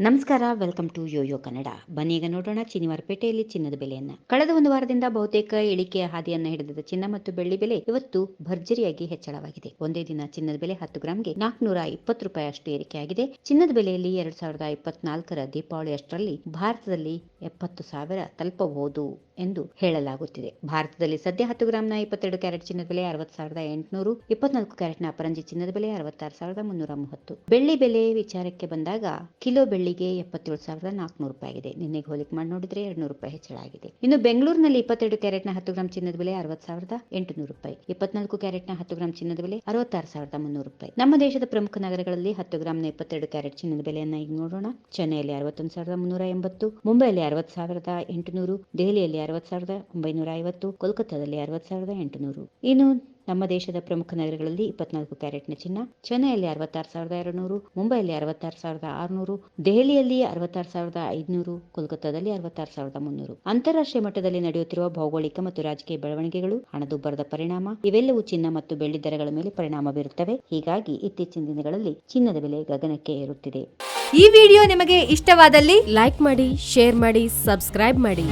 ನಮಸ್ಕಾರ, welcome to Yoyo Kannada. ಬನ್ನಿ ಈಗ ನೋಡೋಣ ಚಿನಿವಾರಪೇಟೆಯಲ್ಲಿ ಚಿನ್ನದ ಬೆಲೆಯನ್ನ. ಕಳೆದ ಒಂದು ವಾರದಿಂದ ಬಹುತೇಕ ಇಳಿಕೆಯ ಹಾದಿಯನ್ನ ಹಿಡಿದಿದ್ದ ಚಿನ್ನ ಮತ್ತು ಬೆಳ್ಳಿ ಬೆಲೆ ಇವತ್ತು ಭರ್ಜರಿಯಾಗಿ ಹೆಚ್ಚಳವಾಗಿದೆ. ಒಂದೇ ದಿನ ಚಿನ್ನದ ಬೆಲೆ 10 ಗ್ರಾಂಗೆ 420 ರೂಪಾಯಿ ಅಷ್ಟು ಏರಿಕೆಯಾಗಿದೆ. ಚಿನ್ನದ ಬೆಲೆಯಲ್ಲಿ 2024ರ ದೀಪಾವಳಿ ಅಷ್ಟರಲ್ಲಿ ಭಾರತದಲ್ಲಿ 70,000 ತಲುಪಬಹುದು ಎಂದು ಹೇಳಲಾಗುತ್ತಿದೆ. ಭಾರತದಲ್ಲಿ ಸದ್ಯ 10 ಗ್ರಾಂನ 22 ಕ್ಯಾರೆಟ್ ಚಿನ್ನದ ಬೆಲೆ 60,800, 24 ಕ್ಯಾರೆಟ್ನ ಅಪರಂಜಿ ಚಿನ್ನದ ಬೆಲೆ 66,330. ಬೆಳ್ಳಿ ಬೆಲೆ ವಿಚಾರಕ್ಕೆ ಬಂದಾಗ ಕಿಲೋ ಬೆಳ್ಳಿಗೆ 77,400 ರೂಪಾಯಿ ಆಗಿದೆ. ನಿನ್ನೆಗೆ ಹೋಲಿಕೆ ಮಾಡಿ ನೋಡಿದ್ರೆ 200 ರೂಪಾಯಿ ಹೆಚ್ಚಳ ಆಗಿದೆ. ಇನ್ನು ಬೆಂಗಳೂರಿನಲ್ಲಿ 22 ಕ್ಯಾರೆಟ್ನ 10 ಗ್ರಾಂ ಚಿನ್ನದ ಬೆಲೆ 60,800 ರೂಪಾಯಿ, 24 ಕ್ಯಾರೆಟ್ನ 10 ಗ್ರಾಂ ಚಿನ್ನದ ಬೆಲೆ 66,300 ರೂಪಾಯಿ. ನಮ್ಮ ದೇಶದ ಪ್ರಮುಖ ನಗರಗಳಲ್ಲಿ 10 ಗ್ರಾಂನ 22 ಕ್ಯಾರೆಟ್ ಚಿನ್ನದ ಬೆಲೆಯನ್ನ ಈಗ ನೋಡೋಣ. ಚೆನ್ನೈಯಲ್ಲಿ 61,380, ಮುಂಬೈಯಲ್ಲಿ 60,800, ದೆಹಲಿಯಲ್ಲಿ 60,950, ಕೋಲ್ಕತ್ತಾದಲ್ಲಿ 60,800. ಇನ್ನು ನಮ್ಮ ದೇಶದ ಪ್ರಮುಖ ನಗರಗಳಲ್ಲಿ 24 ಕ್ಯಾರೆಟ್ನ ಚಿನ್ನ ಚೆನ್ನೈಯಲ್ಲಿ 66,200, ಮುಂಬೈಯಲ್ಲಿ 66,600, ದೆಹಲಿಯಲ್ಲಿ 66,500, ಕೋಲ್ಕತ್ತಾದಲ್ಲಿ 66,300. ಅಂತಾರಾಷ್ಟ್ರೀಯ ಮಟ್ಟದಲ್ಲಿ ನಡೆಯುತ್ತಿರುವ ಭೌಗೋಳಿಕ ಮತ್ತು ರಾಜಕೀಯ ಬೆಳವಣಿಗೆಗಳು, ಹಣದುಬ್ಬರದ ಪರಿಣಾಮ ಇವೆಲ್ಲವೂ ಚಿನ್ನ ಮತ್ತು ಬೆಳ್ಳಿ ದರಗಳ ಮೇಲೆ ಪರಿಣಾಮ ಬೀರುತ್ತವೆ. ಹೀಗಾಗಿ ಇತ್ತೀಚಿನ ದಿನಗಳಲ್ಲಿ ಚಿನ್ನದ ಬೆಲೆ ಗಗನಕ್ಕೆ ಏರುತ್ತಿದೆ. ಈ ವಿಡಿಯೋ ನಿಮಗೆ ಇಷ್ಟವಾದಲ್ಲಿ ಲೈಕ್ ಮಾಡಿ, ಶೇರ್ ಮಾಡಿ, ಸಬ್ಸ್ಕ್ರೈಬ್ ಮಾಡಿ.